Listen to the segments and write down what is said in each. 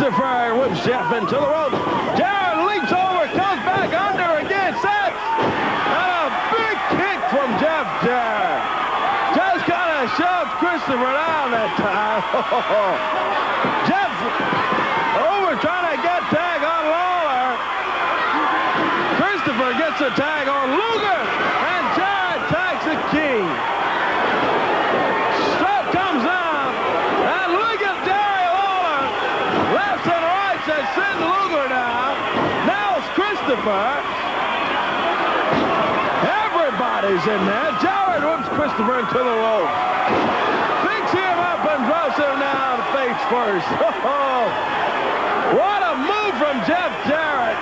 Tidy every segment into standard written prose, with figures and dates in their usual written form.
Christopher whips Jeff into the ropes. Jarrett leaps over, comes back under again, sets. And a big kick from Jeff Jarrett. Just kind of shoved Christopher down that time. Jeff over trying to get tag on Lawler. Christopher gets a tag on Luger. And Jarrett tags the king. Strap comes out. And look at Jerry Lawler. Left and right says send Luger down. Now it's Christopher. Everybody's in there. Jarrett whips Christopher into the rope. Picks him up and drops him down face first. What a move from Jeff Jarrett.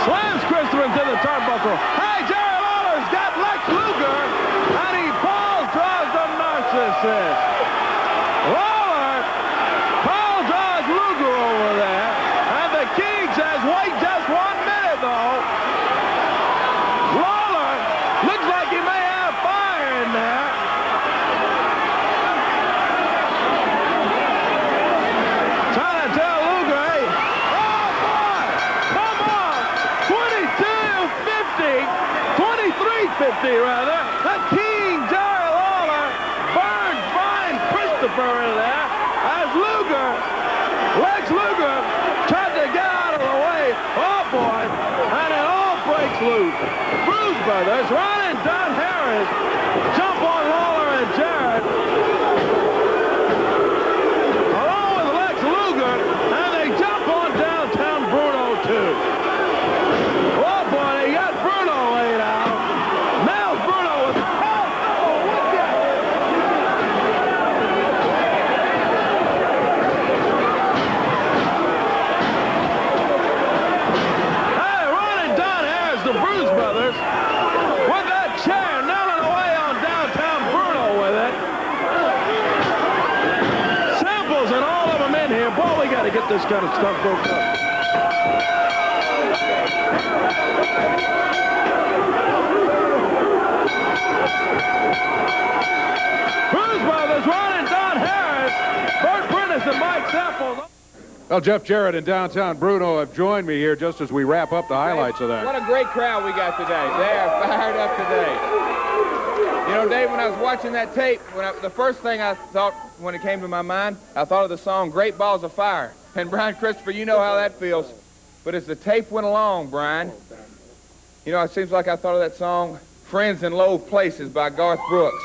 Slams Christopher into the turnbuckle. Hey, Jerry Lawler's got Lex Luger, and he pile drives the Narcissist. Lawler pile drives Luger over there, and the king says, wait just 1 minute, though. Lawler looks like he may have fire in there. Trying to tell Luger, hey, oh boy, come on, 23-50 rather. The king, Jerry Lawler, burned Brian Christopher in there as Lex Luger tried to get out of the way. Oh boy, and it all breaks loose. Bruise Brothers, Ron and Don Harris jump on Lawler and Jarrett, along with Lex Luger, and they jump on Downtown Bruno too. Oh boy, they got Bruno laid out. Now Bruno with look at it. Hey, Ron and Don Harris, the Bruise Brothers, with that chair, nailing away on Downtown Bruno with it. Samples and all of them in here. Boy, we got to get this kind of stuff broke up. Bruise Brothers, Ron and Don Harris, Bert Prentice and Mike Samples. Well, Jeff Jarrett and Downtown Bruno have joined me here just as we wrap up the highlights of that. What a great crowd we got today. They are fired up today. You know, Dave, when I was watching that tape, the first thing I thought when it came to my mind, I thought of the song Great Balls of Fire. And Brian Christopher, you know how that feels. But as the tape went along, Brian, you know, it seems like I thought of that song Friends in Low Places by Garth Brooks.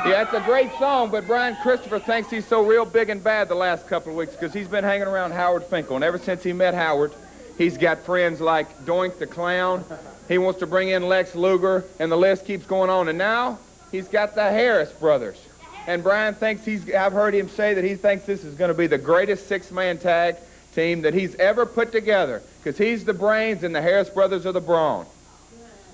Yeah, it's a great song, but Brian Christopher thinks he's so real big and bad the last couple of weeks because he's been hanging around Howard Finkel. And ever since he met Howard, he's got friends like Doink the Clown. He wants to bring in Lex Luger, and the list keeps going on. And now he's got the Harris brothers. And Brian thinks I've heard him say that he thinks this is going to be the greatest six-man tag team that he's ever put together because he's the brains and the Harris brothers are the brawn.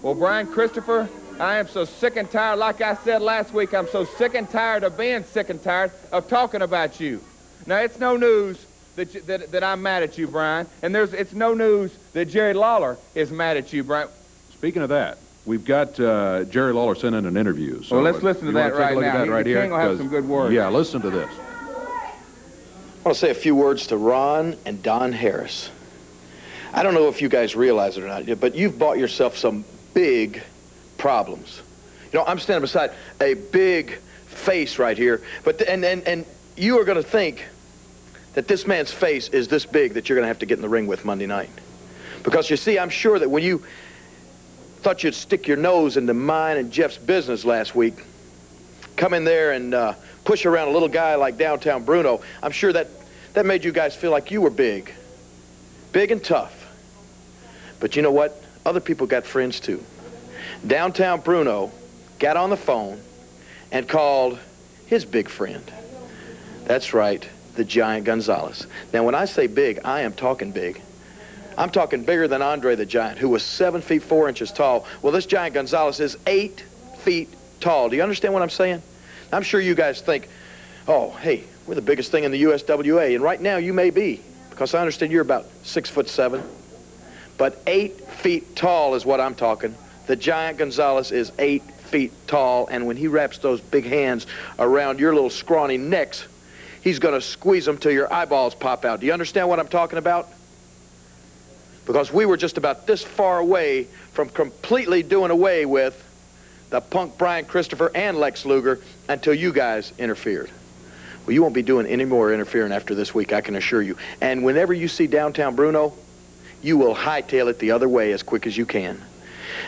Well, Brian Christopher, I am so sick and tired. Like I said last week, I'm so sick and tired of being sick and tired of talking about you. Now, it's no news that I'm mad at you, Brian, and it's no news that Jerry Lawler is mad at you, Brian. Speaking of that, we've got Jerry Lawler sent in an interview. So well, let's listen to that right now. That right here, King will have some good words. Yeah, listen to this. I want to say a few words to Ron and Don Harris. I don't know if you guys realize it or not, but you've bought yourself some big problems. You know, I'm standing beside a big face right here, but and you are going to think that this man's face is this big that you're going to have to get in the ring with Monday night. Because you see, I'm sure that when you thought you'd stick your nose into mine and Jeff's business last week, come in there and push around a little guy like Downtown Bruno, I'm sure that made you guys feel like you were big and tough. But you know what? Other people got friends too. Downtown Bruno got on the phone and called his big friend. That's right, the Giant Gonzalez. Now, when I say big, I am talking big. I'm talking bigger than Andre the Giant, who was 7 feet 4 inches tall. Well, this Giant Gonzalez is 8 feet tall. Do you understand what I'm saying? I'm sure you guys think, oh, hey, we're the biggest thing in the USWA, and right now you may be, because I understand you're about 6'7". But 8 feet tall is what I'm talking. The Giant Gonzalez is 8 feet tall, and when he wraps those big hands around your little scrawny necks, he's going to squeeze them till your eyeballs pop out. Do you understand what I'm talking about? Because we were just about this far away from completely doing away with the punk Brian Christopher and Lex Luger until you guys interfered. Well, you won't be doing any more interfering after this week, I can assure you. And whenever you see Downtown Bruno, you will hightail it the other way as quick as you can.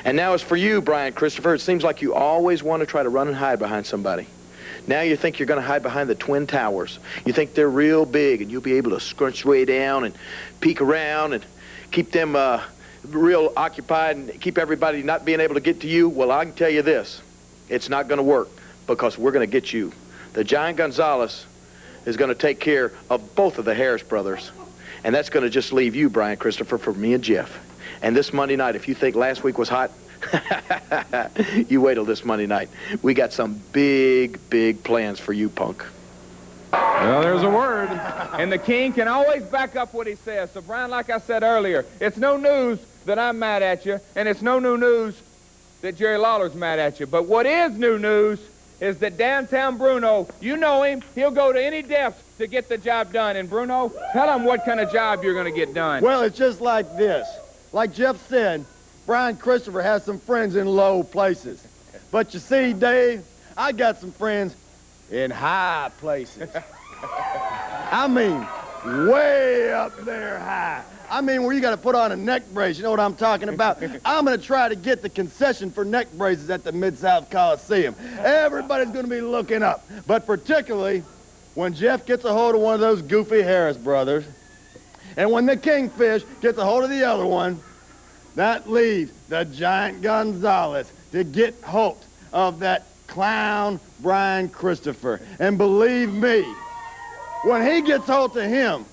And now as for you, Brian Christopher, it seems like you always want to try to run and hide behind somebody. Now you think you're going to hide behind the Twin Towers. You think they're real big, and you'll be able to scrunch way down and peek around and keep them real occupied and keep everybody not being able to get to you. Well, I can tell you this. It's not going to work, because we're going to get you. The Giant Gonzalez is going to take care of both of the Harris brothers, and that's going to just leave you, Brian Christopher, for me and Jeff. And this Monday night, if you think last week was hot, you wait till this Monday night. We got some big, big plans for you, punk. Well, there's a word. And the king can always back up what he says. So, Brian, like I said earlier, it's no news that I'm mad at you, and it's no new news that Jerry Lawler's mad at you. But what is new news is that Downtown Bruno, you know him, he'll go to any depths to get the job done. And Bruno, tell him what kind of job you're going to get done. Well, it's just like this. Like Jeff said, Brian Christopher has some friends in low places. But you see, Dave, I got some friends in high places. I mean, way up there high. I mean, where you got to put on a neck brace. You know what I'm talking about? I'm going to try to get the concession for neck braces at the Mid-South Coliseum. Everybody's going to be looking up. But particularly when Jeff gets a hold of one of those goofy Harris brothers, and when the Kingfish gets a hold of the other one, that leaves the Giant Gonzalez to get hold of that clown Brian Christopher. And believe me, when he gets hold to him,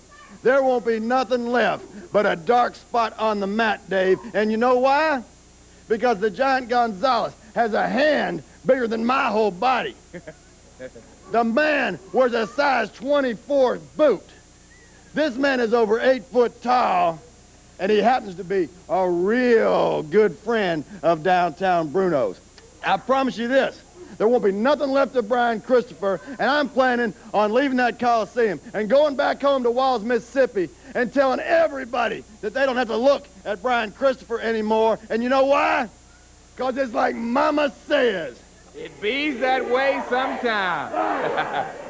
there won't be nothing left but a dark spot on the mat, Dave. And you know why? Because the Giant Gonzalez has a hand bigger than my whole body. The man wears a size 24 boot. This man is over 8 foot tall, and he happens to be a real good friend of Downtown Bruno's. I promise you this. There won't be nothing left of Brian Christopher, and I'm planning on leaving that Coliseum and going back home to Walls, Mississippi, and telling everybody that they don't have to look at Brian Christopher anymore. And you know why? Because it's like Mama says. It bees that way sometime.